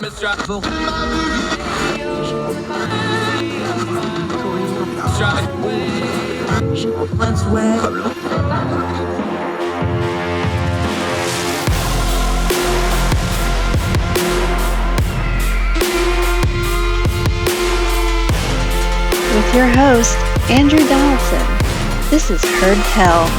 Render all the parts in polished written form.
With your host, Andrew Donaldson. This is Heard Tell.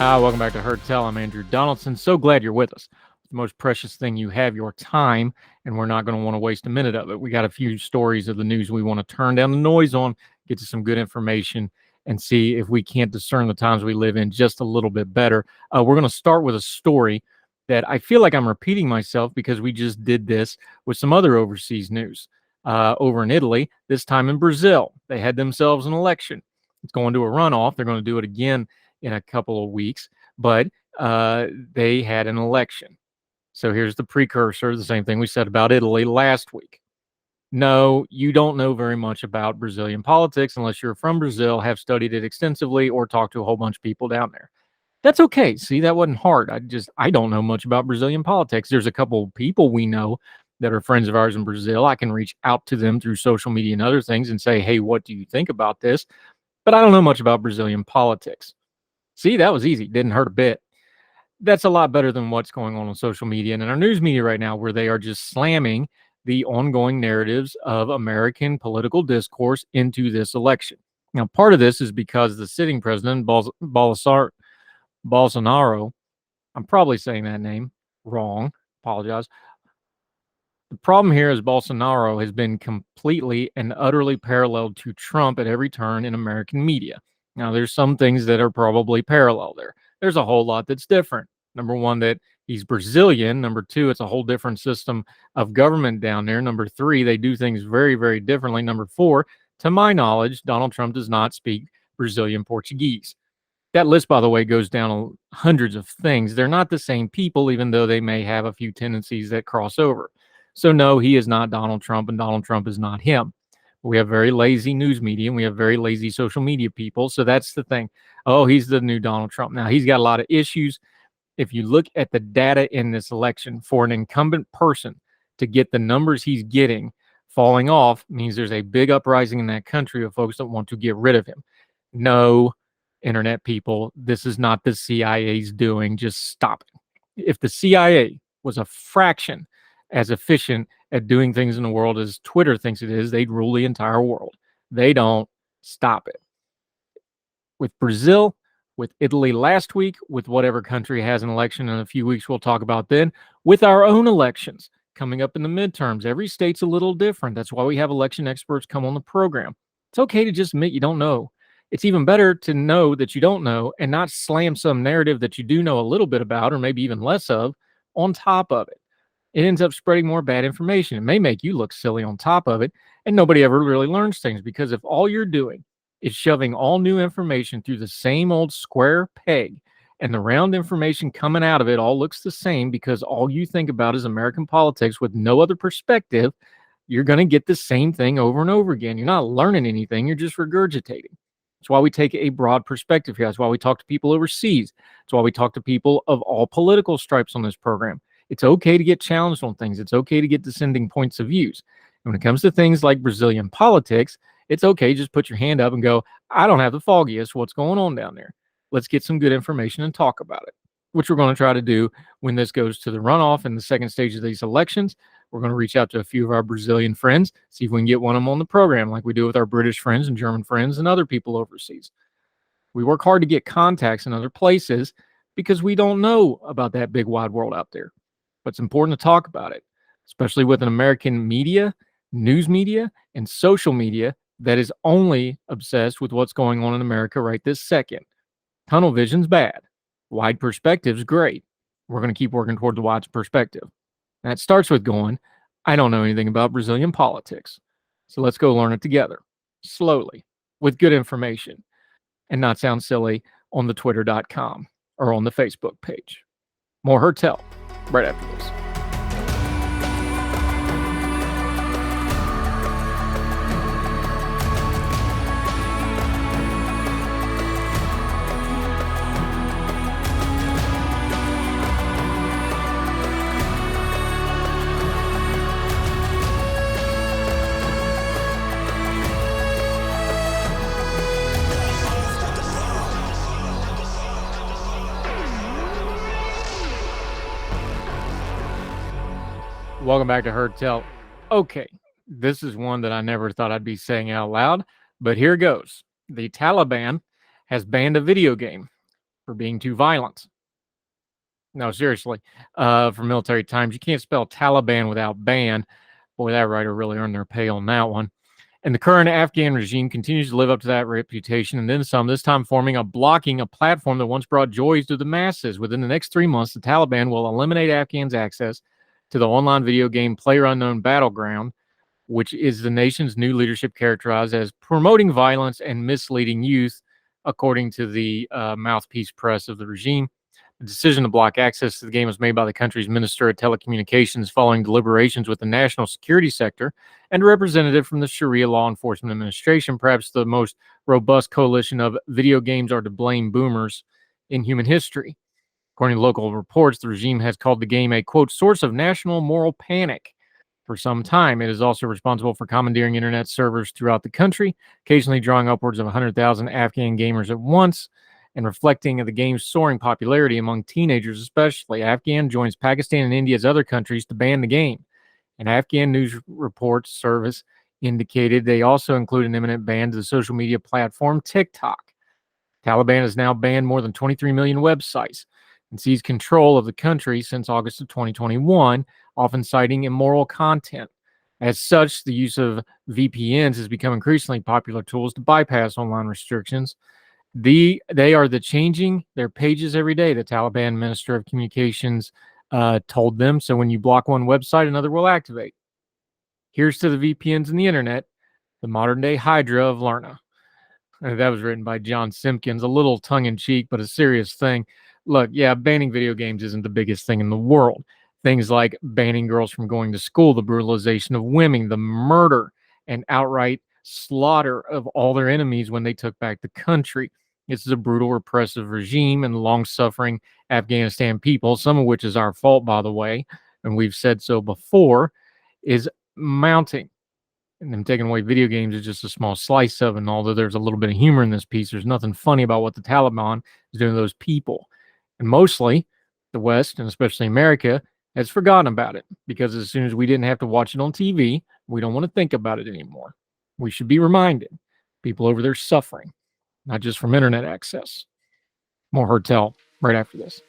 Welcome back to Heard Tell. I'm Andrew Donaldson. So glad you're with us. The most precious thing you have, your time, and we're not going to want to waste a minute of it. We got a few stories of the news we want to turn down the noise on, get to some good information, and see if we can't discern the times we live in just a little bit better. We're going to start with a story that I feel like I'm repeating myself because we just did this with some other overseas news. Over in Italy, this time in Brazil, they had themselves an election. It's going to a runoff. They're going to do it again in a couple of weeks, but they had an election. So here's the precursor, the same thing we said about Italy last week. No, you don't know very much about Brazilian politics unless you're from Brazil, have studied it extensively, or talked to a whole bunch of people down there. That's okay. See, that wasn't hard. I don't know much about Brazilian politics. There's a couple of people we know that are friends of ours in Brazil. I can reach out to them through social media and other things and say, hey, what do you think about this? But I don't know much about Brazilian politics. See, that was easy. Didn't hurt a bit. That's a lot better than what's going on social media and in our news media right now, where they are just slamming the ongoing narratives of American political discourse into this election. Now, part of this is because the sitting president, Bolsonaro, I'm probably saying that name wrong, apologize. The problem here is Bolsonaro has been completely and utterly paralleled to Trump at every turn in American media. Now, there's some things that are probably parallel there. There's a whole lot that's different. Number one, that he's Brazilian. Number two, it's a whole different system of government down there. Number three, they do things very, very differently. Number four, to my knowledge, Donald Trump does not speak Brazilian Portuguese. That list, by the way, goes down hundreds of things. They're not the same people, even though they may have a few tendencies that cross over. So no, he is not Donald Trump, and Donald Trump is not him. We have very lazy news media, and we have very lazy social media people. So that's the thing. Oh, he's the new Donald Trump. Now, he's got a lot of issues. If you look at the data in this election, for an incumbent person to get the numbers he's getting falling off means there's a big uprising in that country of folks that want to get rid of him. No, internet people, this is not the CIA's doing. Just stop it. If the CIA was a fraction as efficient at doing things in the world as Twitter thinks it is, they'd rule the entire world. They don't. Stop it. With Brazil, with Italy last week, with whatever country has an election in a few weeks we'll talk about then, with our own elections coming up in the midterms. Every state's a little different. That's why we have election experts come on the program. It's okay to just admit you don't know. It's even better to know that you don't know and not slam some narrative that you do know a little bit about, or maybe even less of, on top of it. It ends up spreading more bad information. It may make you look silly on top of it, and nobody ever really learns things, because if all you're doing is shoving all new information through the same old square peg, and the round information coming out of it all looks the same because all you think about is American politics with no other perspective, you're going to get the same thing over and over again. You're not learning anything. You're just regurgitating. That's why we take a broad perspective here. That's why we talk to people overseas. That's why we talk to people of all political stripes on this program. It's okay to get challenged on things. It's okay to get dissenting points of views. And when it comes to things like Brazilian politics, it's okay. Just put your hand up and go, I don't have the foggiest what's going on down there. Let's get some good information and talk about it, which we're going to try to do when this goes to the runoff in the second stage of these elections. We're going to reach out to a few of our Brazilian friends, see if we can get one of them on the program like we do with our British friends and German friends and other people overseas. We work hard to get contacts in other places because we don't know about that big wide world out there. But it's important to talk about it, especially with an American media, news media, and social media that is only obsessed with what's going on in America right this second. Tunnel vision's bad. Wide perspective's great. We're going to keep working toward the wide perspective. And it starts with going, I don't know anything about Brazilian politics. So let's go learn it together, slowly, with good information, and not sound silly on the twitter.com or on the Facebook page. More Heard Tell right after this. Welcome back to Heard Tell. Okay, this is one that I never thought I'd be saying out loud, but here goes. The Taliban has banned a video game for being too violent. No, seriously. For military times, you can't spell Taliban without ban. Boy, that writer really earned their pay on that one. And the current Afghan regime continues to live up to that reputation and then some, this time blocking a platform that once brought joys to the masses. Within the next 3 months, the Taliban will eliminate Afghans' access to the online video game PlayerUnknown Battleground, which is the nation's new leadership characterized as promoting violence and misleading youth, according to the mouthpiece press of the regime. The decision to block access to the game was made by the country's Minister of Telecommunications following deliberations with the national security sector and a representative from the Sharia Law Enforcement Administration, perhaps the most robust coalition of video games are to blame boomers in human history. According to local reports, the regime has called the game a, quote, source of national moral panic for some time. It is also responsible for commandeering internet servers throughout the country, occasionally drawing upwards of 100,000 Afghan gamers at once, and reflecting the game's soaring popularity among teenagers especially. Afghan joins Pakistan and India as other countries to ban the game. An Afghan news reports service indicated they also include an imminent ban to the social media platform TikTok. Taliban has now banned more than 23 million websites and seized control of the country since August of 2021, often citing immoral content. As such, the use of VPNs has become increasingly popular tools to bypass online restrictions. They are changing their pages every day, the Taliban Minister of Communications told them. So when you block one website, another will activate. Here's to the VPNs and the internet, the modern-day Hydra of Lerna. That was written by John Simpkins, a little tongue-in-cheek, but a serious thing. Look, yeah, banning video games isn't the biggest thing in the world. Things like banning girls from going to school, the brutalization of women, the murder and outright slaughter of all their enemies when they took back the country. This is a brutal, repressive regime and long-suffering Afghanistan people, some of which is our fault, by the way, and we've said so before, is mounting. And them taking away video games is just a small slice of it. And although there's a little bit of humor in this piece, there's nothing funny about what the Taliban is doing to those people. And mostly, the West, and especially America, has forgotten about it. Because as soon as we didn't have to watch it on TV, we don't want to think about it anymore. We should be reminded. People over there suffering, not just from internet access. More Heard Tell right after this.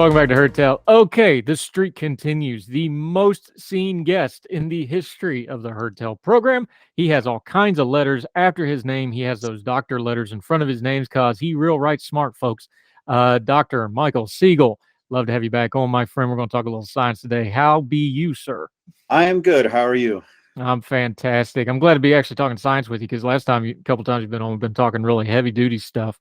Welcome back to Heard Tell. Okay, the streak continues. The most seen guest in the history of the Heard Tell program. He has all kinds of letters after his name. He has those doctor letters in front of his names because he real right smart, folks. Dr. Michael Siegel, love to have you back on, my friend. We're going to talk a little science today. How be you, sir? I am good. How are you? I'm fantastic. I'm glad to be actually talking science with you because last time, a couple times you've been on, we've been talking really heavy-duty stuff.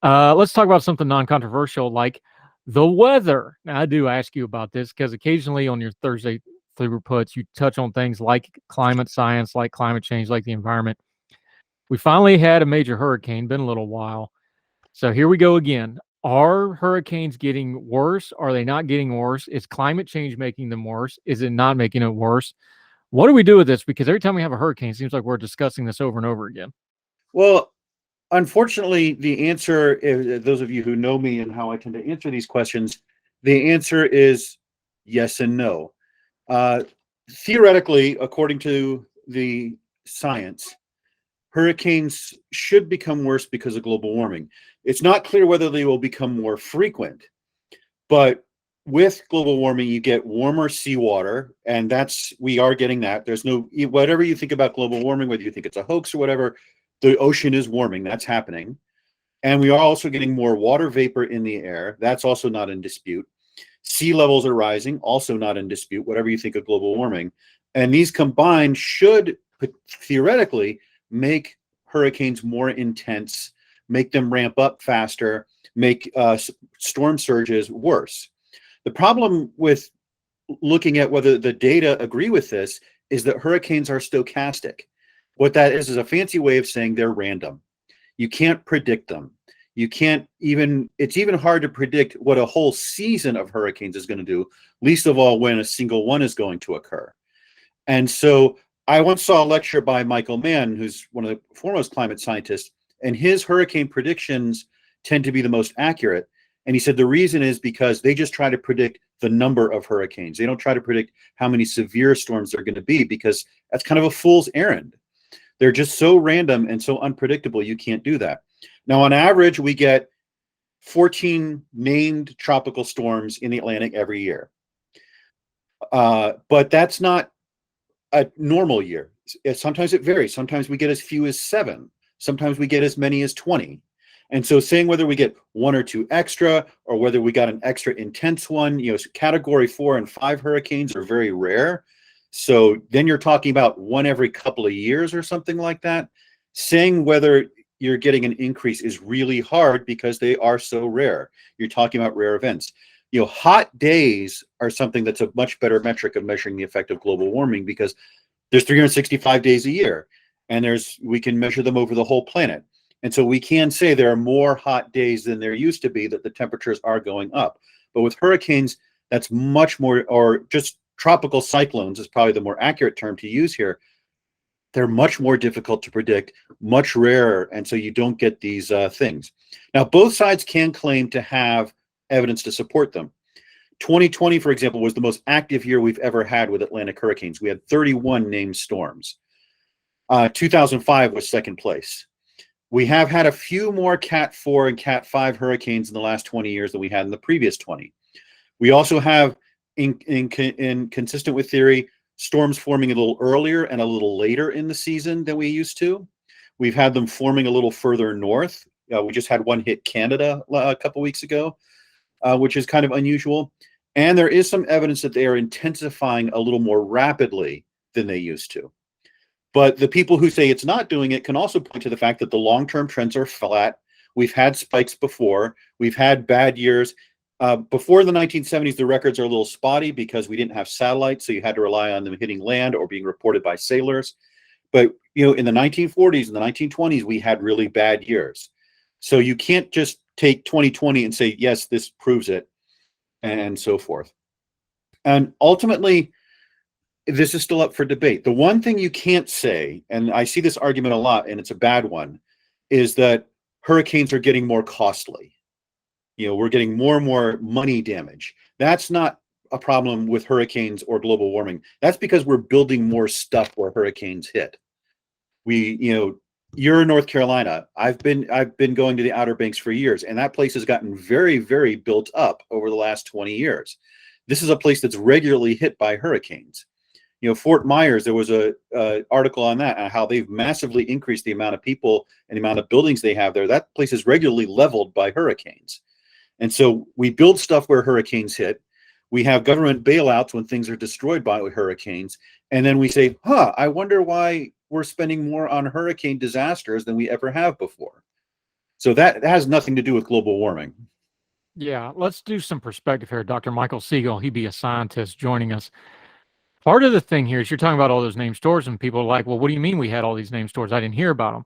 Let's talk about something non-controversial like the weather. Now, I do ask you about this because occasionally on your Thursday throughputs, you touch on things like climate science, like climate change, like the environment. We finally had a major hurricane, been a little while. So here we go again. Are hurricanes getting worse? Are they not getting worse? Is climate change making them worse? Is it not making it worse? What do we do with this? Because every time we have a hurricane, it seems like we're discussing this over and over again. Well, unfortunately, the answer, those of you who know me and how I tend to answer these questions, the answer is Yes and no. Theoretically, according to the science, hurricanes should become worse because of global warming. It's not clear whether they will become more frequent, but with global warming, you get warmer seawater, and we are getting that. There's no, whatever you think about global warming, whether you think it's a hoax or whatever, the ocean is warming. That's happening. And we are also getting more water vapor in the air. That's also not in dispute. Sea levels are rising, also not in dispute, whatever you think of global warming. And these combined should theoretically make hurricanes more intense, make them ramp up faster, make storm surges worse. The problem with looking at whether the data agree with this is that hurricanes are stochastic. What that is a fancy way of saying they're random. You can't predict them. You can't even, it's even hard to predict what a whole season of hurricanes is going to do, least of all when a single one is going to occur. And so I once saw a lecture by Michael Mann, who's one of the foremost climate scientists, and his hurricane predictions tend to be the most accurate. And he said the reason is because they just try to predict the number of hurricanes. They don't try to predict how many severe storms they're going to be, because that's kind of a fool's errand. They're just so random and so unpredictable, you can't do that. Now, on average, we get 14 named tropical storms in the Atlantic every year. But that's not a normal year. Sometimes it varies. Sometimes we get as few as 7. Sometimes we get as many as 20. And so saying whether we get 1 or 2 extra, or whether we got an extra intense one, category 4 and 5 hurricanes are very rare. So then you're talking about 1 every couple of years or something like that. Saying whether you're getting an increase is really hard because they are so rare. You're talking about rare events. Hot days are something that's a much better metric of measuring the effect of global warming, because there's 365 days a year, and we can measure them over the whole planet. And so we can say there are more hot days than there used to be, that the temperatures are going up. But with hurricanes, that's much more, or just tropical cyclones is probably the more accurate term to use here. They're much more difficult to predict, much rarer, and so you don't get these things. Now, both sides can claim to have evidence to support them. 2020, for example, was the most active year we've ever had with Atlantic hurricanes. We had 31 named storms. 2005 was second place. We have had a few more Cat 4 and Cat 5 hurricanes in the last 20 years than we had in the previous 20. We also have, in consistent with theory, storms forming a little earlier and a little later in the season than we used to. We've had them forming a little further north. We just had one hit Canada a couple weeks ago, which is kind of unusual. And there is some evidence that they are intensifying a little more rapidly than they used to. But the people who say it's not doing it can also point to the fact that the long-term trends are flat. We've had spikes before. We've had bad years. Before the 1970s, the records are a little spotty because we didn't have satellites, so you had to rely on them hitting land or being reported by sailors. But in the 1940s and the 1920s, we had really bad years. So you can't just take 2020 and say, yes, this proves it, and so forth. And ultimately, this is still up for debate. The one thing you can't say, and I see this argument a lot, and it's a bad one, is that hurricanes are getting more costly. We're getting more and more money damage. That's not a problem with hurricanes or global warming. That's because we're building more stuff where hurricanes hit. You're in North Carolina. I've been going to the Outer Banks for years, and that place has gotten very, very built up over the last 20 years. This is a place that's regularly hit by hurricanes. Fort Myers, there was a article on that, on how they've massively increased the amount of people and the amount of buildings they have there. That place is regularly leveled by hurricanes. And so we build stuff where hurricanes hit. We have government bailouts when things are destroyed by hurricanes. And then we say, I wonder why we're spending more on hurricane disasters than we ever have before. So that has nothing to do with global warming. Yeah, let's do some perspective here. Dr. Michael Siegel, he'd be a scientist joining us. Part of the thing here is you're talking about all those named stores, and people are like, well, what do you mean we had all these named stores? I didn't hear about them.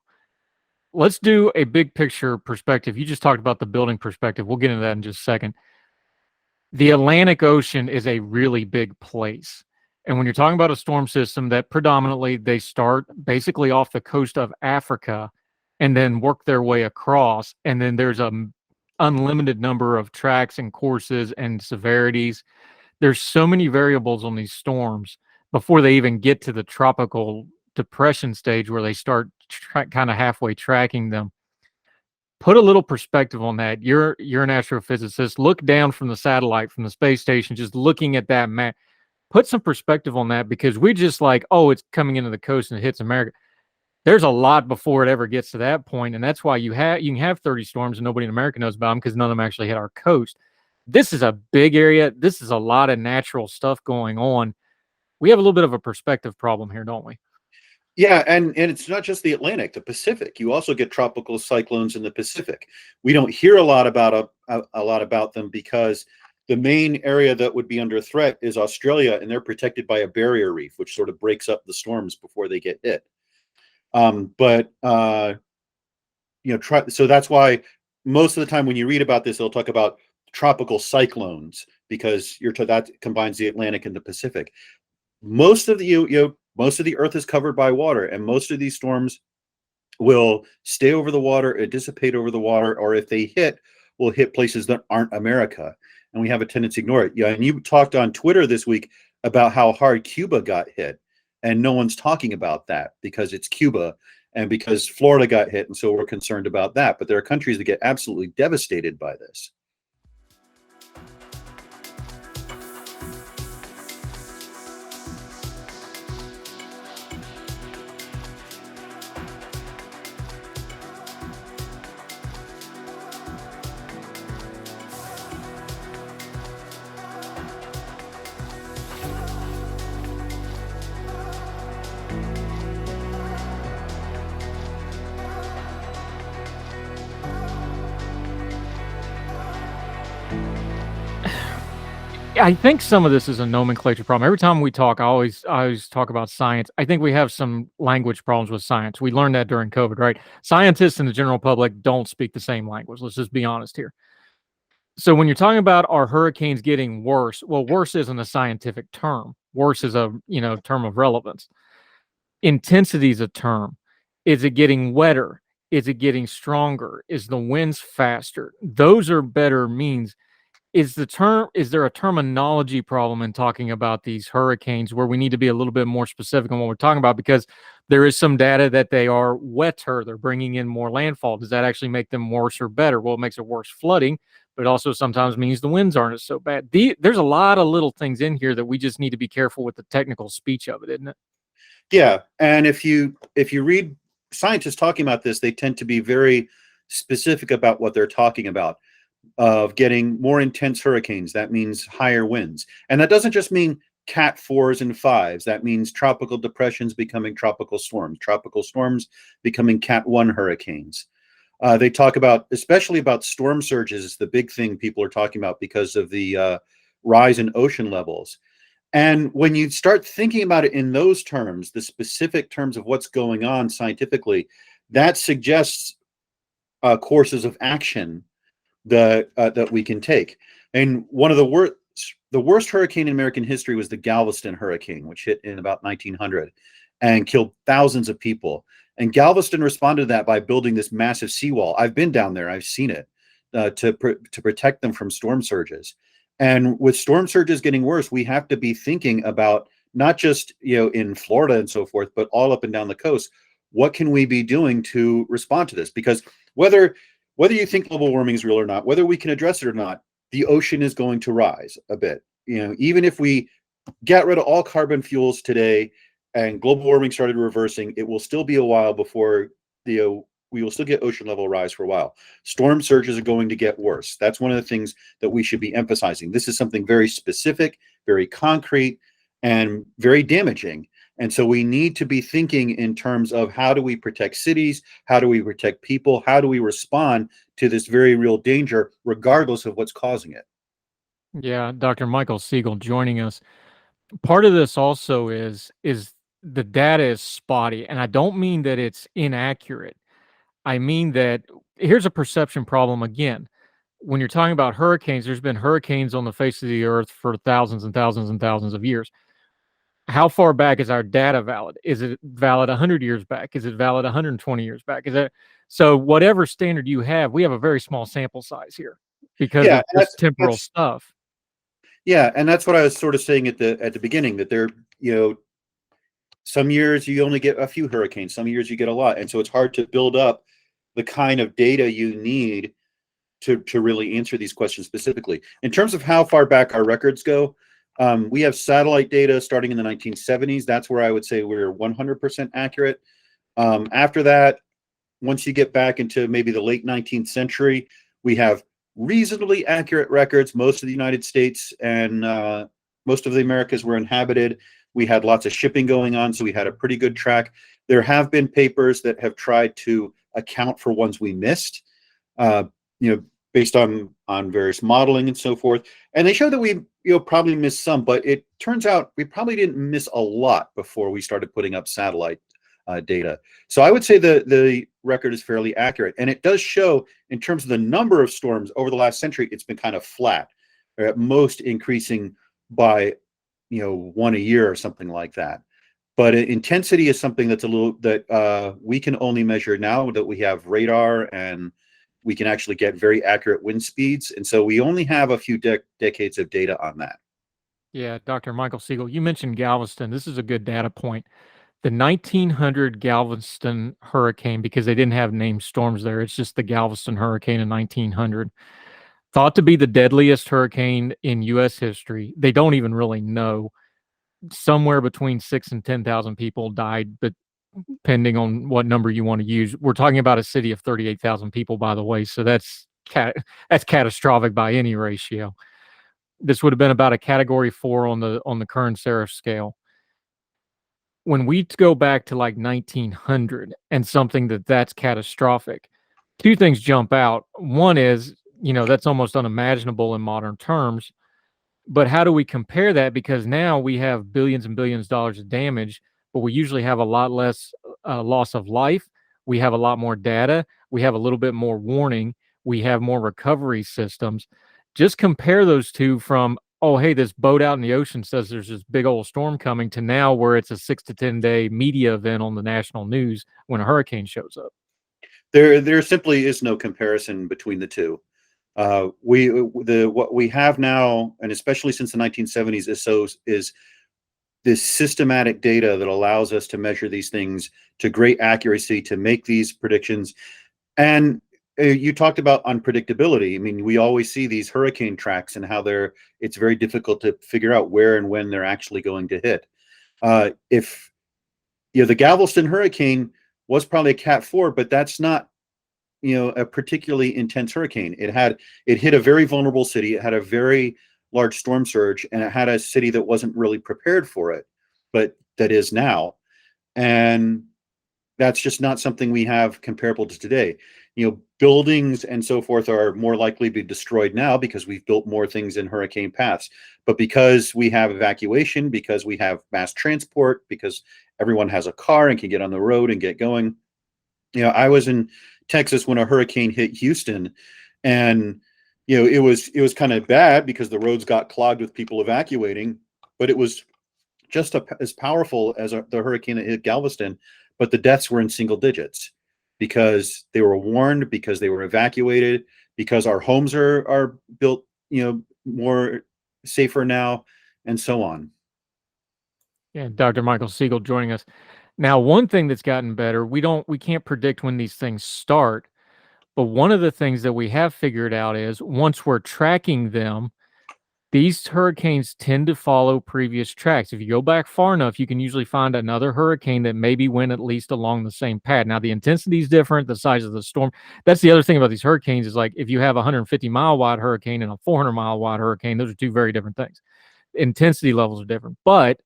Let's do a big picture perspective. You just talked about the building perspective. We'll get into that in just a second. The Atlantic Ocean is a really big place. And when you're talking about a storm system that predominantly they start basically off the coast of Africa and then work their way across, and then there's an unlimited number of tracks and courses and severities. There's so many variables on these storms before they even get to the tropical depression stage where they start kind of halfway tracking them. Put a little perspective on that. You're an astrophysicist. Look down from the satellite, from the space station, just looking at that map. Put some perspective on that, because we just like, oh, it's coming into the coast and it hits America. There's a lot before it ever gets to that point, and that's why you can have 30 storms and nobody in America knows about them, because none of them actually hit our coast. This is a big area. This is a lot of natural stuff going on. We have a little bit of a perspective problem here, don't we? Yeah, and it's not just the Atlantic, the Pacific. You also get tropical cyclones in the Pacific. We don't hear a lot about them because the main area that would be under threat is Australia, and they're protected by a barrier reef, which sort of breaks up the storms before they get hit. So that's why most of the time when you read about this, they'll talk about tropical cyclones, because that combines the Atlantic and the Pacific. Most of the most of the Earth is covered by water, and most of these storms will stay over the water, dissipate over the water, or if they hit, will hit places that aren't America, and we have a tendency to ignore it. Yeah, and you talked on Twitter this week about how hard Cuba got hit, and no one's talking about that because it's Cuba and because Florida got hit, and so we're concerned about that. But there are countries that get absolutely devastated by this. I think some of this is a nomenclature problem. Every time we talk, I always talk about science. I think we have some language problems with science. We learned that during COVID, right? Scientists and the general public don't speak the same language. Let's just be honest here. So when you're talking about are hurricanes getting worse, well, worse isn't a scientific term. Worse is a term of relevance. Intensity is a term. Is it getting wetter? Is it getting stronger? Is the winds faster? Those are better means. Is there a terminology problem in talking about these hurricanes where we need to be a little bit more specific on what we're talking about? Because there is some data that they are wetter. They're bringing in more landfall. Does that actually make them worse or better? Well, it makes it worse flooding, but it also sometimes means the winds aren't so bad. There's a lot of little things in here that we just need to be careful with the technical speech of it, isn't it? Yeah, and if you read scientists talking about this, they tend to be very specific about what they're talking about. Of getting more intense hurricanes, that means higher winds, and that doesn't just mean Cat 4s and 5s. That means tropical depressions becoming tropical storms becoming Cat 1 hurricanes. They talk about, especially about storm surges, is the big thing people are talking about because of the rise in ocean levels. And when you start thinking about it in those terms, the specific terms of what's going on scientifically, that suggests courses of action that we can take. And one of the worst hurricane in American history was the Galveston hurricane, which hit in about 1900 and killed thousands of people. And Galveston responded to that by building this massive seawall. I've been down there, I've seen it, to protect them from storm surges. And with storm surges getting worse, we have to be thinking about not just in Florida and so forth, but all up and down the coast. What can we be doing to respond to this? Because whether you think global warming is real or not, whether we can address it or not, the ocean is going to rise a bit. Even if we get rid of all carbon fuels today and global warming started reversing, it will still be a while before we will still get ocean level rise for a while. Storm surges are going to get worse. That's one of the things that we should be emphasizing. This is something very specific, very concrete, and very damaging. And so we need to be thinking in terms of how do we protect cities? How do we protect people? How do we respond to this very real danger, regardless of what's causing it? Yeah, Dr. Michael Siegel joining us. Part of this also is the data is spotty, and I don't mean that it's inaccurate. I mean that here's a perception problem again. When you're talking about hurricanes, there's been hurricanes on the face of the earth for thousands and thousands and thousands of years. How far back is our data valid? Is it valid 100 years back? Is it valid 120 years back? So whatever standard you have, we have a very small sample size here because of this temporal stuff. Yeah, and that's what I was sort of saying at the beginning, that there, some years you only get a few hurricanes, some years you get a lot, and so it's hard to build up the kind of data you need to really answer these questions specifically. In terms of how far back our records go, we have satellite data starting in the 1970s. That's where I would say we're 100% accurate. After that, once you get back into maybe the late 19th century, we have reasonably accurate records. Most of the United States and most of the Americas were inhabited. We had lots of shipping going on, so we had a pretty good track. There have been papers that have tried to account for ones we missed, based on various modeling and so forth. And they show that we probably missed some, but it turns out we probably didn't miss a lot before we started putting up satellite data. So I would say the record is fairly accurate, and it does show in terms of the number of storms over the last century, it's been kind of flat, or at most increasing by one a year or something like that. But intensity is something that's that we can only measure now that we have radar and we can actually get very accurate wind speeds, and so we only have a few decades of data on that. Yeah, Dr. Michael Siegel, you mentioned Galveston. This is a good data point. The 1900 Galveston hurricane, because they didn't have named storms there, it's just the Galveston hurricane in 1900, thought to be the deadliest hurricane in U.S. history. They don't even really know. Somewhere between 6,000 and 10,000 people died, but depending on what number you want to use. We're talking about a city of 38,000 people, by the way, so that's catastrophic by any ratio. This would have been about a Category 4 on the Kern Serif scale. When we go back to like 1900 and something that's catastrophic, two things jump out. One is, that's almost unimaginable in modern terms. But how do we compare that? Because now we have billions and billions of dollars of damage, but we usually have a lot less loss of life. We have a lot more data. We have a little bit more warning. We have more recovery systems. Just compare those two from, oh, hey, this boat out in the ocean says there's this big old storm coming, to now where it's a 6 to 10 day media event on the national news when a hurricane shows up. There simply is no comparison between the two. What we have now, and especially since the 1970s, is this systematic data that allows us to measure these things to great accuracy, to make these predictions. And you talked about unpredictability. I mean, we always see these hurricane tracks and how it's very difficult to figure out where and when they're actually going to hit. If the Galveston hurricane was probably a Cat 4, but that's not a particularly intense hurricane. It hit a very vulnerable city. It had a very large storm surge, and it had a city that wasn't really prepared for it, but that is now. And that's just not something we have comparable to today. Buildings and so forth are more likely to be destroyed now because we've built more things in hurricane paths. But because we have evacuation, because we have mass transport, because everyone has a car and can get on the road and get going. I was in Texas when a hurricane hit Houston, and it was kind of bad because the roads got clogged with people evacuating, but it was just as powerful as the hurricane that hit Galveston, but the deaths were in single digits because they were warned, because they were evacuated, because our homes are built more safer now, and so on. Yeah, Dr. Michael Siegel joining us. Now, one thing that's gotten better, we can't predict when these things start, but one of the things that we have figured out is once we're tracking them, these hurricanes tend to follow previous tracks. If you go back far enough, you can usually find another hurricane that maybe went at least along the same path. Now, the intensity is different, the size of the storm. That's the other thing about these hurricanes is, like, if you have a 150-mile wide hurricane and a 400-mile wide hurricane, those are two very different things. Intensity levels are different, but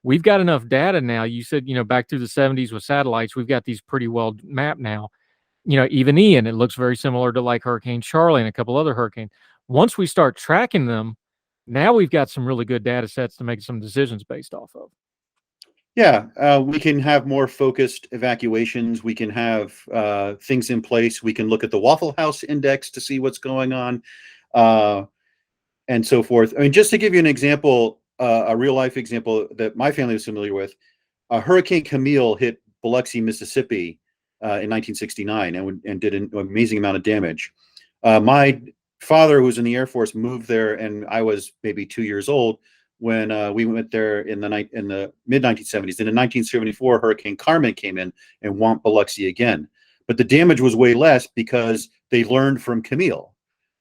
we've got enough data now. You said, back through the 70s with satellites, we've got these pretty well mapped now. Even Ian, it looks very similar to like Hurricane Charlie and a couple other hurricanes. Once we start tracking them, now we've got some really good data sets to make some decisions based off of. Yeah, we can have more focused evacuations. We can have things in place. We can look at the Waffle House Index to see what's going on, and so forth. I mean, just to give you an example, a real life example that my family was familiar with, Hurricane Camille hit Biloxi, Mississippi in 1969 and did an amazing amount of damage. My father, who was in the Air Force, moved there, and I was maybe 2 years old when we went there in the mid 1970s. And in 1974, Hurricane Carmen came in and whomped Biloxi again. But the damage was way less because they learned from Camille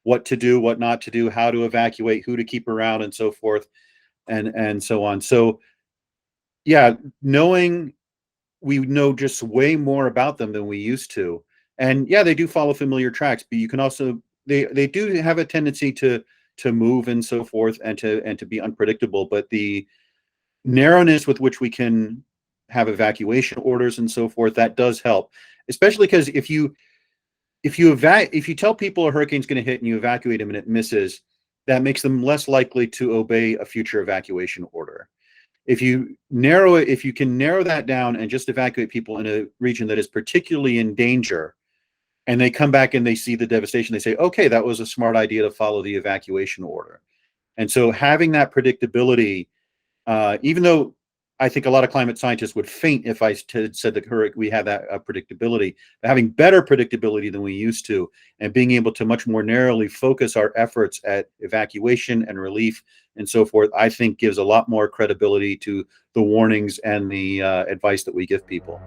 what to do, what not to do, how to evacuate, who to keep around, and so forth, and so on. So, yeah, we know just way more about them than we used to. And yeah, they do follow familiar tracks, but you can also they do have a tendency to move and so forth, and to be unpredictable. But the narrowness with which we can have evacuation orders and so forth, that does help, especially because if you tell people a hurricane's going to hit and you evacuate them and it misses, that makes them less likely to obey a future evacuation order. If you can narrow that down and just evacuate people in a region that is particularly in danger, and they come back and they see the devastation, they say, okay, that was a smart idea to follow the evacuation order. And so having that predictability, even though I think a lot of climate scientists would faint if I said that we have that predictability, but having better predictability than we used to, and being able to much more narrowly focus our efforts at evacuation and relief and so forth, I think gives a lot more credibility to the warnings and the advice that we give people.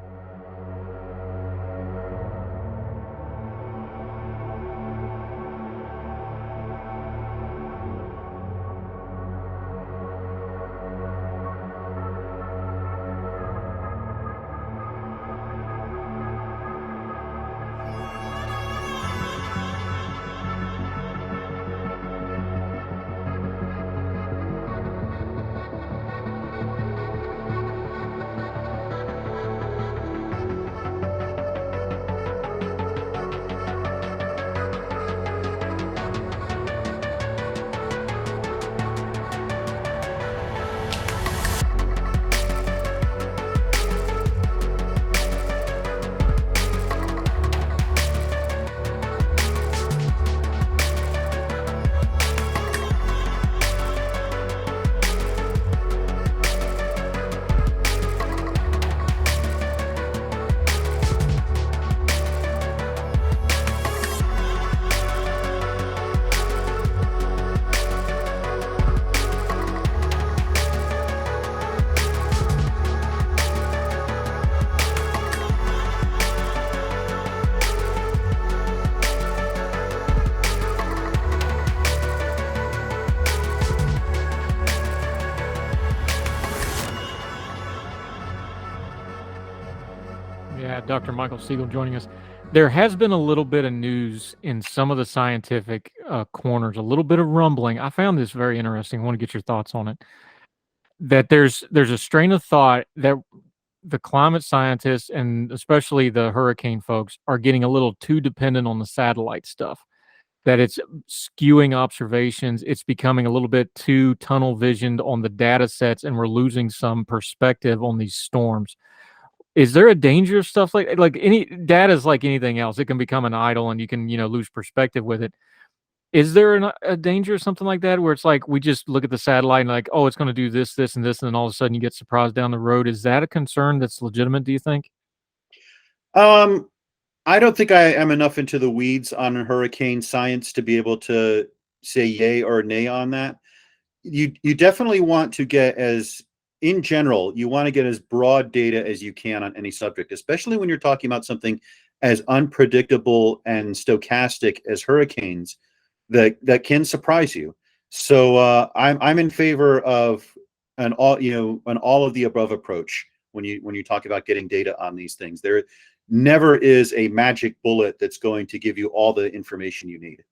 Yeah, Dr. Michael Siegel joining us. There has been a little bit of news in some of the scientific corners, a little bit of rumbling. I found this very interesting. I want to get your thoughts on it. That there's a strain of thought that the climate scientists and especially the hurricane folks are getting a little too dependent on the satellite stuff. That it's skewing observations. It's becoming a little bit too tunnel visioned on the data sets, and we're losing some perspective on these storms. Is there a danger of stuff like any data is like anything else? It can become an idol, and you can lose perspective with it. Is there a danger or something like that where it's like we just look at the satellite and like, oh, it's going to do this, this, and this, and then all of a sudden you get surprised down the road? Is that a concern that's legitimate? Do you think? I don't think I am enough into the weeds on hurricane science to be able to say yay or nay on that. You definitely want to get in general, you want to get as broad data as you can on any subject, especially when you're talking about something as unpredictable and stochastic as hurricanes that can surprise you. So I'm in favor of an all of the above approach when you talk about getting data on these things. There never is a magic bullet that's going to give you all the information you need.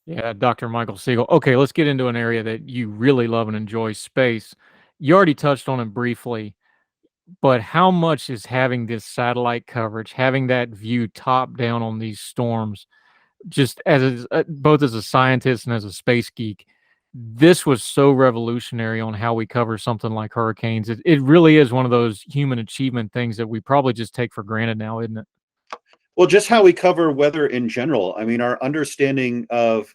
Yeah, Dr. Michael Siegel. Okay, let's get into an area that you really love and enjoy, space. You already touched on it briefly, but how much is having this satellite coverage, having that view top down on these storms, just both as a scientist and as a space geek, this was so revolutionary on how we cover something like hurricanes. It really is one of those human achievement things that we probably just take for granted now, isn't it? Well, just how we cover weather in general. I mean, our understanding of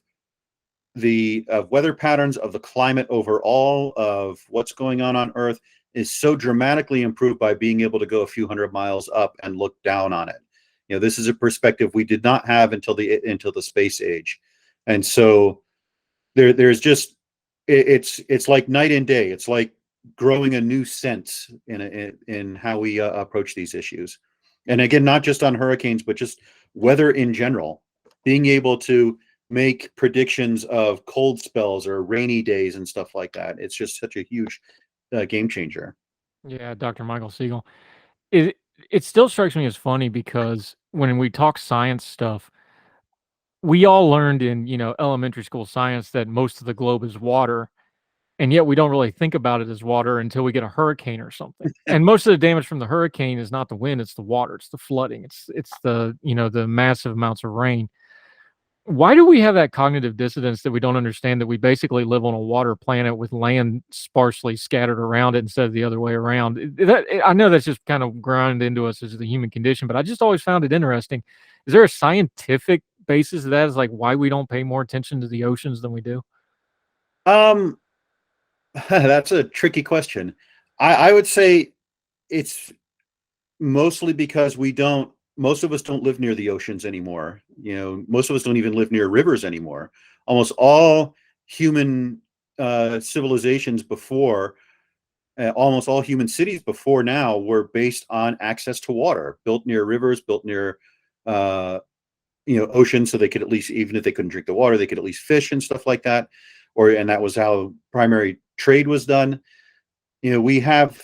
the weather patterns, of the climate overall, of what's going on Earth is so dramatically improved by being able to go a few hundred miles up and look down on it. This is a perspective we did not have until the space age. And so there's just it's like night and day. It's like growing a new sense in how we approach these issues. And again, not just on hurricanes, but just weather in general. Being able to make predictions of cold spells or rainy days and stuff like that. It's just such a huge game changer. Yeah, Dr. Michael Siegel. It still strikes me as funny because when we talk science stuff, we all learned in, elementary school science that most of the globe is water, and yet we don't really think about it as water until we get a hurricane or something. And most of the damage from the hurricane is not the wind, it's the water, it's the flooding, it's the, the massive amounts of rain. Why do we have that cognitive dissonance that we don't understand that we basically live on a water planet with land sparsely scattered around it instead of the other way around? I know that's just kind of ground into us as the human condition, but I just always found it interesting. Is there a scientific basis to that? Is like why we don't pay more attention to the oceans than we do? That's a tricky question. I would say it's mostly because most of us don't live near the oceans anymore. Most of us don't even live near rivers anymore. Almost all human civilizations before, almost all human cities before now were based on access to water, built near rivers, built near oceans, so they could at least, even if they couldn't drink the water, they could at least fish and stuff like that. And that was how primary trade was done. We have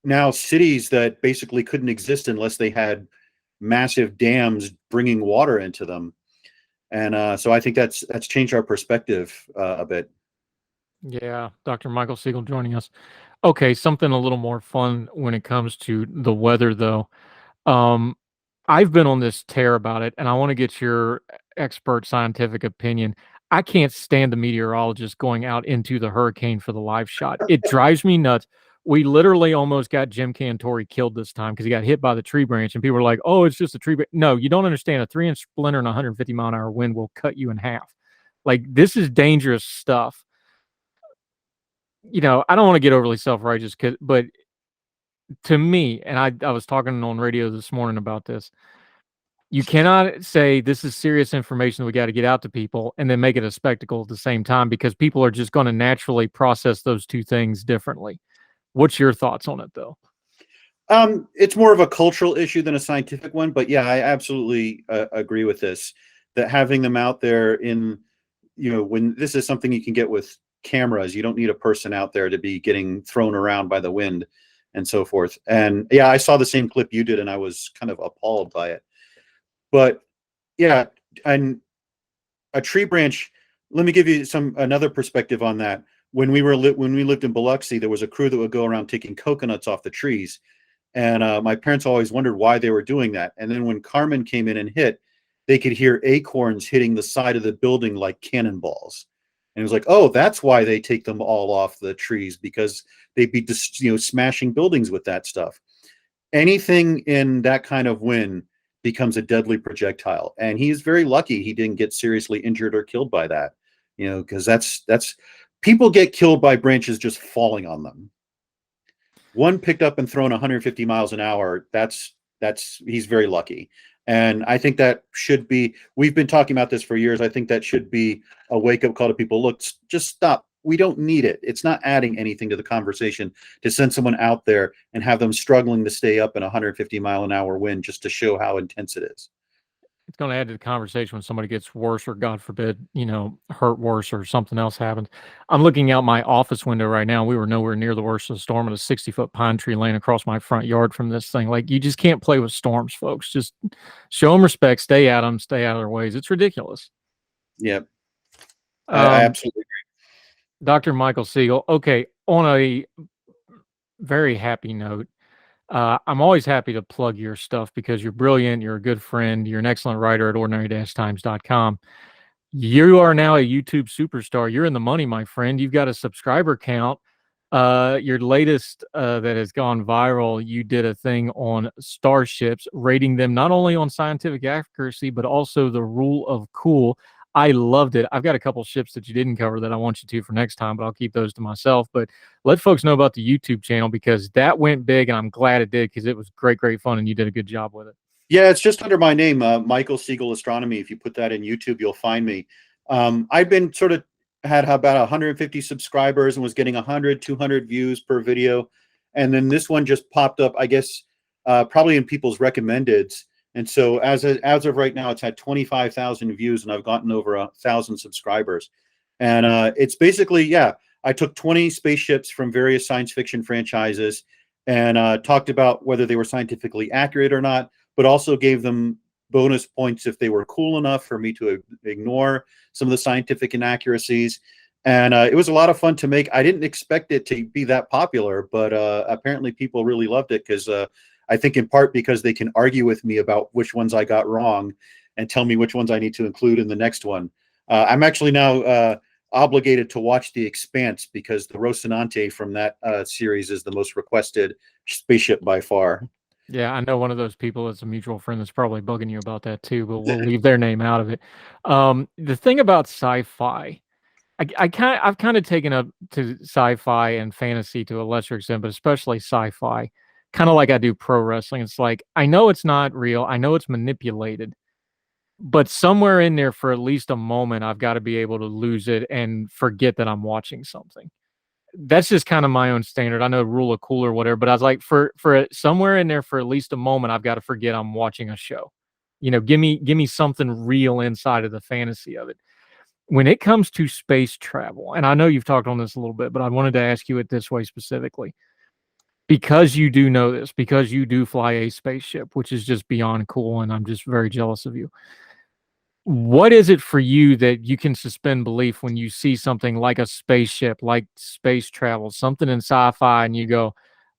now cities that basically couldn't exist unless they had massive dams bringing water into them. And so I think that's changed our perspective a bit. Yeah, Dr. Michael Siegel joining us. Okay, something a little more fun when it comes to the weather, though. I've been on this tear about it, and I want to get your expert scientific opinion. I can't stand the meteorologist going out into the hurricane for the live shot. It drives me nuts. We literally almost got Jim Cantori killed this time because he got hit by the tree branch, and people were like, "Oh, it's just a tree branch." No, you don't understand. A 3-inch splinter and 150-mile-an-hour wind will cut you in half. Like, this is dangerous stuff. I don't want to get overly self-righteous, but to me, and I was talking on radio this morning about this, you cannot say this is serious information that we got to get out to people and then make it a spectacle at the same time, because people are just going to naturally process those two things differently. What's your thoughts on it, though? It's more of a cultural issue than a scientific one, but yeah, I absolutely agree with this, that having them out there when this is something you can get with cameras, you don't need a person out there to be getting thrown around by the wind and so forth. And yeah, I saw the same clip you did, and I was kind of appalled by it. But yeah, and a tree branch, let me give you another perspective on that. When we lived in Biloxi, there was a crew that would go around taking coconuts off the trees. And my parents always wondered why they were doing that. And then when Carmen came in and hit, they could hear acorns hitting the side of the building like cannonballs. And it was like, oh, that's why they take them all off the trees, because they'd be smashing buildings with that stuff. Anything in that kind of wind becomes a deadly projectile. And he's very lucky he didn't get seriously injured or killed by that, because that's people get killed by branches just falling on them. One picked up and thrown 150 miles an hour. He's very lucky. And I think that should be, we've been talking about this for years. I think that should be a wake-up call to people. Look, just stop. We don't need it. It's not adding anything to the conversation to send someone out there and have them struggling to stay up in 150-mile-an-hour wind just to show how intense it is. It's going to add to the conversation when somebody gets worse, or God forbid, hurt worse, or something else happens. I'm looking out my office window right now. We were nowhere near the worst of the storm, and a 60-foot pine tree laying across my front yard from this thing. Like, you just can't play with storms, folks. Just show them respect, stay at them, stay out of their ways. It's ridiculous. Yep. I absolutely agree. Dr. Michael Siegel. Okay, on a very happy note, I'm always happy to plug your stuff because you're brilliant, you're a good friend, you're an excellent writer at ordinary-times.com. You are now a YouTube superstar. You're in the money, my friend. You've got a subscriber count. Your latest that has gone viral, you did a thing on starships, rating them not only on scientific accuracy, but also the rule of cool. I loved it. I've got a couple ships that you didn't cover that I want you to for next time, but I'll keep those to myself. But let folks know about the YouTube channel, because that went big, and I'm glad it did, because it was great, great fun, and you did a good job with it. Yeah, it's just under my name, Michael Siegel Astronomy. If you put that in YouTube, you'll find me. I'd been sort of had about 150 subscribers and was getting 100, 200 views per video. And then this one just popped up, I guess, probably in people's recommendeds. And so as of right now, it's had 25,000 views and I've gotten over 1,000 subscribers. And it's basically, yeah, I took 20 spaceships from various science fiction franchises and talked about whether they were scientifically accurate or not, but also gave them bonus points if they were cool enough for me to ignore some of the scientific inaccuracies. And it was a lot of fun to make. I didn't expect it to be that popular, but apparently people really loved it because I think in part because they can argue with me about which ones I got wrong and tell me which ones I need to include in the next one. I'm actually now obligated to watch The Expanse because the Rocinante from that series is the most requested spaceship by far. Yeah, I know one of those people that's a mutual friend that's probably bugging you about that too, but we'll leave their name out of it. The thing about sci-fi, I've kind of taken up to sci-fi and fantasy to a lesser extent, but especially sci-fi, kind of like I do pro wrestling. It's like, I know it's not real. I know it's manipulated, but somewhere in there for at least a moment, I've got to be able to lose it and forget that I'm watching something. That's just kind of my own standard. I know rule of cool or whatever, but I was like, for somewhere in there for at least a moment, I've got to forget I'm watching a show. You know, give me something real inside of the fantasy of it. When it comes to space travel, and I know you've talked on this a little bit, but I wanted to ask you it this way specifically. Because you do know this, because you do fly a spaceship, which is just beyond cool, and I'm just very jealous of you. What is it for you that you can suspend belief when you see something like a spaceship, like space travel, something in sci-fi, and you go,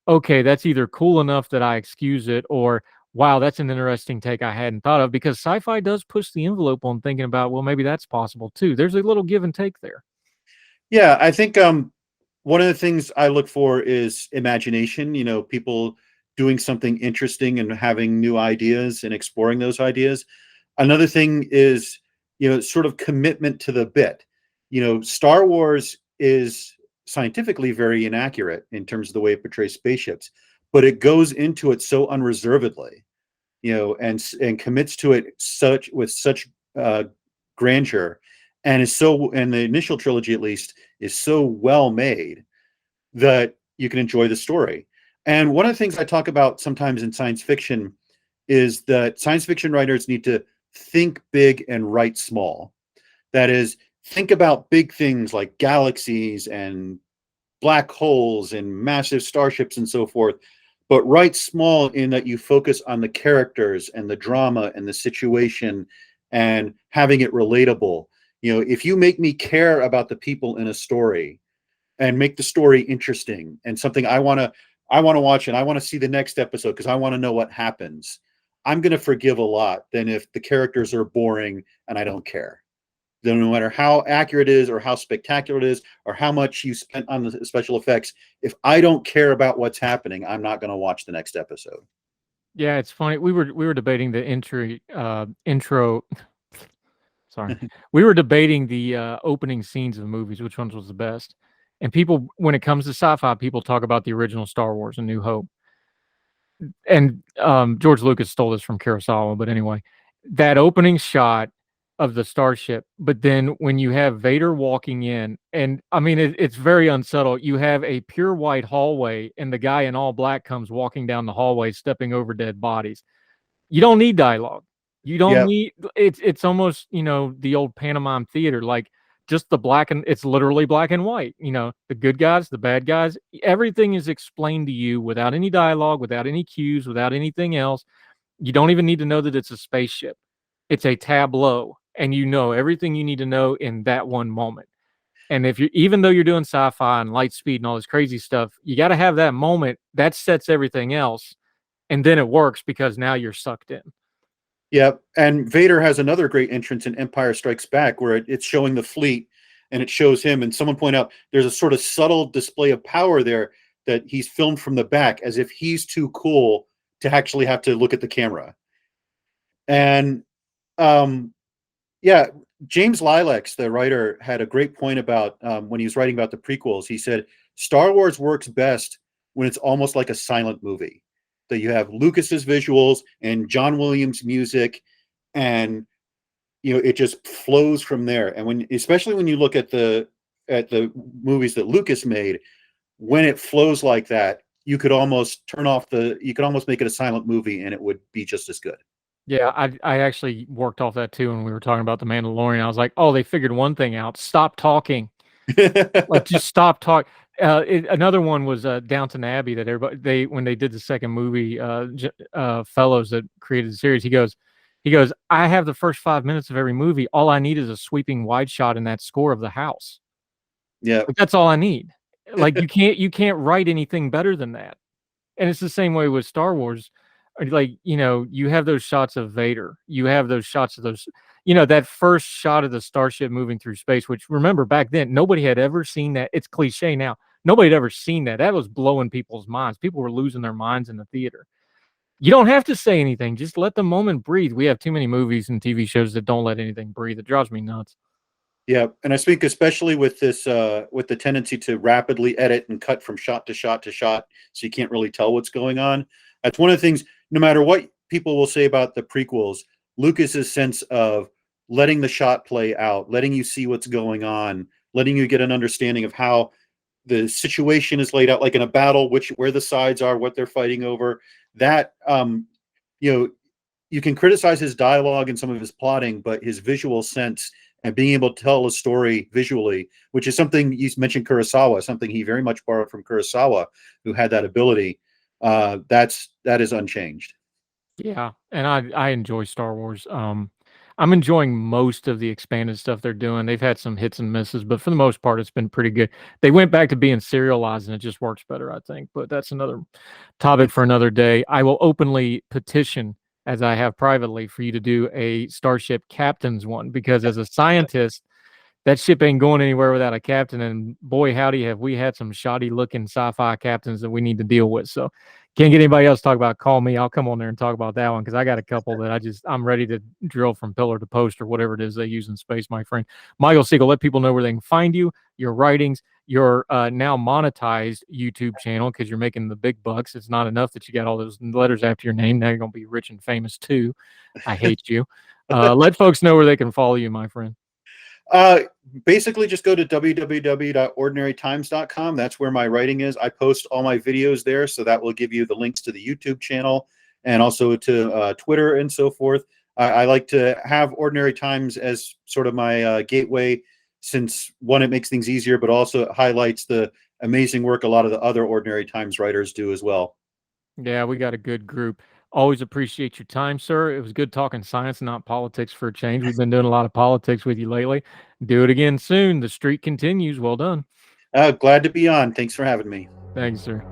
okay, that's either cool enough that I excuse it, or wow, that's an interesting take I hadn't thought of, because sci-fi does push the envelope on thinking about, well, maybe that's possible too. There's a little give and take there. Yeah, I think one of the things I look for is imagination, you know, people doing something interesting and having new ideas and exploring those ideas. Another thing is, you know, sort of commitment to the bit. You know, Star Wars is scientifically very inaccurate in terms of the way it portrays spaceships, but it goes into it so unreservedly, you know, and commits to it with such grandeur, and and the initial trilogy at least is so well made that you can enjoy the story. And one of the things I talk about sometimes in science fiction is that science fiction writers need to think big and write small. That is, think about big things like galaxies and black holes and massive starships and so forth, but write small in that you focus on the characters and the drama and the situation and having it relatable. You know, if you make me care about the people in a story and make the story interesting and something I want to watch and I want to see the next episode because I want to know what happens, I'm going to forgive a lot than if the characters are boring and I don't care. Then no matter how accurate it is or how spectacular it is or how much you spent on the special effects, if I don't care about what's happening, I'm not going to watch the next episode. Yeah, it's funny. We were debating the intro. Sorry, we were debating the opening scenes of movies, which ones was the best. And people, when it comes to sci-fi, people talk about the original Star Wars and New Hope. And George Lucas stole this from Kurosawa, but anyway, that opening shot of the starship, but then when you have Vader walking in, and I mean, it's very unsubtle. You have a pure white hallway, and the guy in all black comes walking down the hallway, stepping over dead bodies. You don't need dialogue. You don't need it's almost, you know, the old pantomime theater, like just the black and it's literally black and white. You know, the good guys, the bad guys, everything is explained to you without any dialogue, without any cues, without anything else. You don't even need to know that it's a spaceship. It's a tableau, and you know everything you need to know in that one moment. And if you, even though you're doing sci-fi and light speed and all this crazy stuff, you got to have that moment that sets everything else, and then it works because now you're sucked in. Yeah, and Vader has another great entrance in Empire Strikes Back where it's showing the fleet and it shows him, and someone pointed out there's a sort of subtle display of power there that he's filmed from the back as if he's too cool to actually have to look at the camera. And yeah, James Lilacs, the writer, had a great point about when he was writing about the prequels. He said, Star Wars works best when it's almost like a silent movie. That you have Lucas's visuals and John Williams' music and it just flows from there. And especially when you look at the movies that Lucas made, when it flows like that, you could almost make it a silent movie and it would be just as good. Yeah, I actually worked off that too when we were talking about The Mandalorian. I was like, oh, they figured one thing out. Stop talking. Like, just stop talking. Another one was Downton Abbey that everybody when they did the second movie, fellows that created the series, he goes, I have the first 5 minutes of every movie. All I need is a sweeping wide shot in that score of the house. Yeah, Like, that's all I need. Like, you can't write anything better than that. And it's the same way with Star Wars. Like, you have those shots of Vader. You have those shots of those, that first shot of the starship moving through space, which, remember, back then, nobody had ever seen that. It's cliche now. Nobody had ever seen that. That was blowing people's minds. People were losing their minds in the theater. You don't have to say anything. Just let the moment breathe. We have too many movies and TV shows that don't let anything breathe. It drives me nuts. Yeah, and I think especially with this, with the tendency to rapidly edit and cut from shot to shot to shot, so you can't really tell what's going on. That's one of the things. No matter what people will say about the prequels, Lucas's sense of letting the shot play out, letting you see what's going on, letting you get an understanding of how the situation is laid out, like in a battle, where the sides are, what they're fighting over. That you can criticize his dialogue and some of his plotting, but his visual sense and being able to tell a story visually, which is something you mentioned Kurosawa, something he very much borrowed from Kurosawa, who had that ability. That is unchanged. Yeah, and I enjoy Star Wars. I'm enjoying most of the expanded stuff they're doing. They've had some hits and misses, but for the most part, it's been pretty good. They went back to being serialized, and it just works better, I think. But that's another topic for another day. I will openly petition, as I have privately, for you to do a Starship Captains one, because as a scientist, that ship ain't going anywhere without a captain. And boy, howdy, have we had some shoddy looking sci-fi captains that we need to deal with. So can't get anybody else to talk about. Call me. I'll come on there and talk about that one, because I got a couple that I'm ready to drill from pillar to post or whatever it is they use in space, my friend. Michael Siegel, let people know where they can find you, your writings, your now monetized YouTube channel, because you're making the big bucks. It's not enough that you got all those letters after your name. Now you're going to be rich and famous too. I hate you. Let folks know where they can follow you, my friend. Basically just go to www.ordinarytimes.com. That's where my writing is. I post all my videos there, so that will give you the links to the YouTube channel and also to Twitter and so forth. I like to have Ordinary Times as sort of my gateway, since one, it makes things easier, but also it highlights the amazing work a lot of the other Ordinary Times writers do as well. Yeah, we got a good group. Always appreciate your time, sir. It was good talking science, not politics, for a change. We've been doing a lot of politics with you lately. Do it again soon. The streak continues. Well done. Glad to be on. Thanks for having me. Thanks, sir.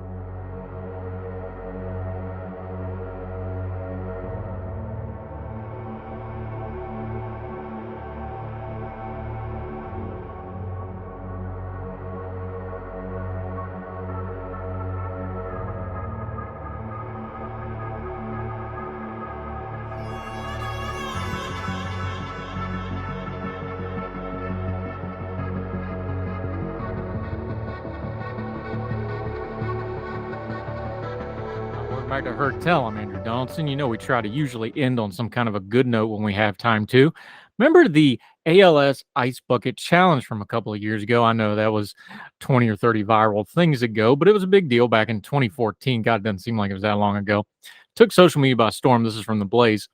Back to Heard Tell. I'm Andrew Donaldson. We try to usually end on some kind of a good note when we have time to. Remember the ALS Ice Bucket Challenge from a couple of years ago? I know that was 20 or 30 viral things ago, but it was a big deal back in 2014. God, it doesn't seem like it was that long ago. Took social media by storm. This is from The Blaze.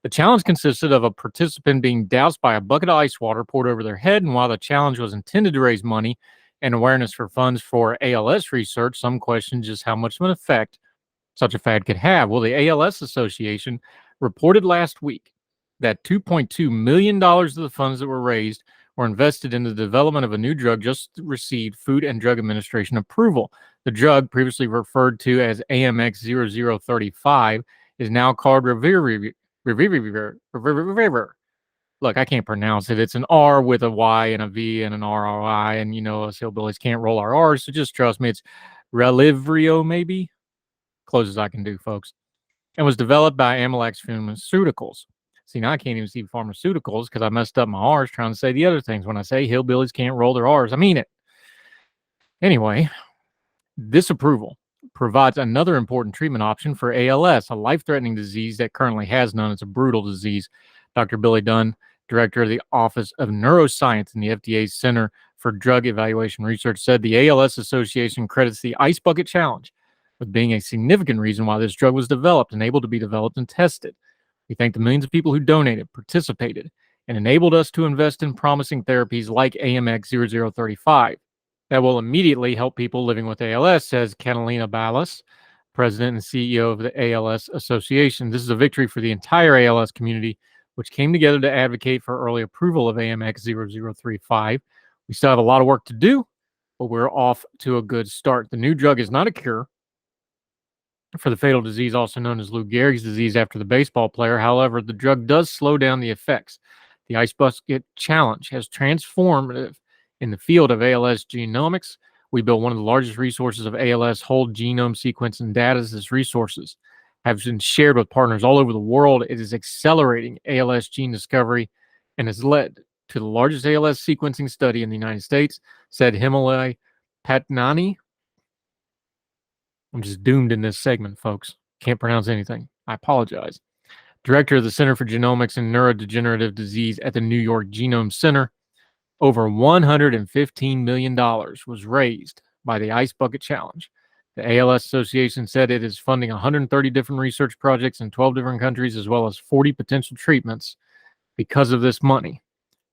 The challenge consisted of a participant being doused by a bucket of ice water poured over their head, and while the challenge was intended to raise money and awareness for funds for ALS research, some questioned just how much of an effect such a fad could have. Well, the ALS Association reported last week that $2.2 million of the funds that were raised were invested in the development of a new drug just received Food and Drug Administration approval. The drug, previously referred to as AMX0035, is now called Revivir. Look, I can't pronounce it. It's an R with a Y and a V and an RRI, and us hillbillies can't roll our R's, so just trust me. It's Relivrio, maybe? Close as I can do, folks. And was developed by Amylax Pharmaceuticals. See, now I can't even see pharmaceuticals because I messed up my R's trying to say the other things. When I say hillbillies can't roll their R's, I mean it. Anyway, this approval provides another important treatment option for ALS, a life-threatening disease that currently has none. It's a brutal disease. Dr. Billy Dunn director of the Office of Neuroscience in the FDA's Center for Drug Evaluation Research, said the ALS Association credits the Ice Bucket Challenge with being a significant reason why this drug was developed and able to be developed and tested. We thank the millions of people who donated, participated, and enabled us to invest in promising therapies like AMX0035 that will immediately help people living with ALS, says Catalina Ballas, president and CEO of the ALS Association. This is a victory for the entire ALS community, which came together to advocate for early approval of AMX0035. We still have a lot of work to do, but we're off to a good start. The new drug is not a cure for the fatal disease also known as Lou Gehrig's disease after the baseball player. However, the drug does slow down the effects. The Ice Bucket Challenge has transformative in the field of ALS genomics. We built one of the largest resources of ALS whole genome sequence and data. As resources have been shared with partners all over the world, it is accelerating ALS gene discovery and has led to the largest ALS sequencing study in the United States, said Himalay Patnani. I'm just doomed in this segment, folks. Can't pronounce anything. I apologize. Director of the Center for Genomics and Neurodegenerative Disease at the New York Genome Center. Over $115 million was raised by the Ice Bucket Challenge. The ALS Association said it is funding 130 different research projects in 12 different countries, as well as 40 potential treatments because of this money.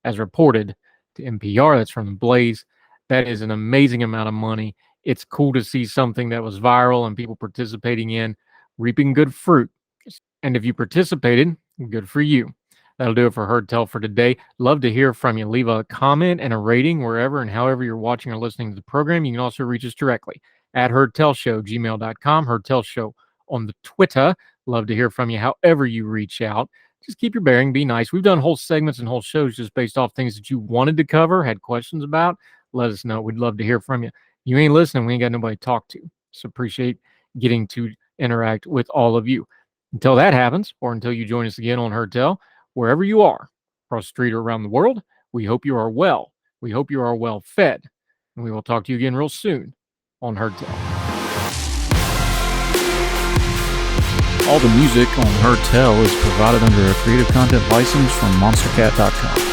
As reported to NPR, that's from the Blaze, that is an amazing amount of money. It's cool to see something that was viral and people participating in, reaping good fruit. And if you participated, good for you. That'll do it for Heard Tell for today. Love to hear from you. Leave a comment and a rating wherever and however you're watching or listening to the program. You can also reach us directly at HeardTellShow, gmail.com, HeardTellShow on the Twitter. Love to hear from you however you reach out. Just keep your bearing. Be nice. We've done whole segments and whole shows just based off things that you wanted to cover, had questions about. Let us know. We'd love to hear from you. You ain't listening. We ain't got nobody to talk to. So appreciate getting to interact with all of you. Until that happens, or until you join us again on Heard Tell, wherever you are, across the street or around the world, we hope you are well. We hope you are well fed. And we will talk to you again real soon on Heard Tell. All the music on Heard Tell is provided under a Creative Content license from monstercat.com.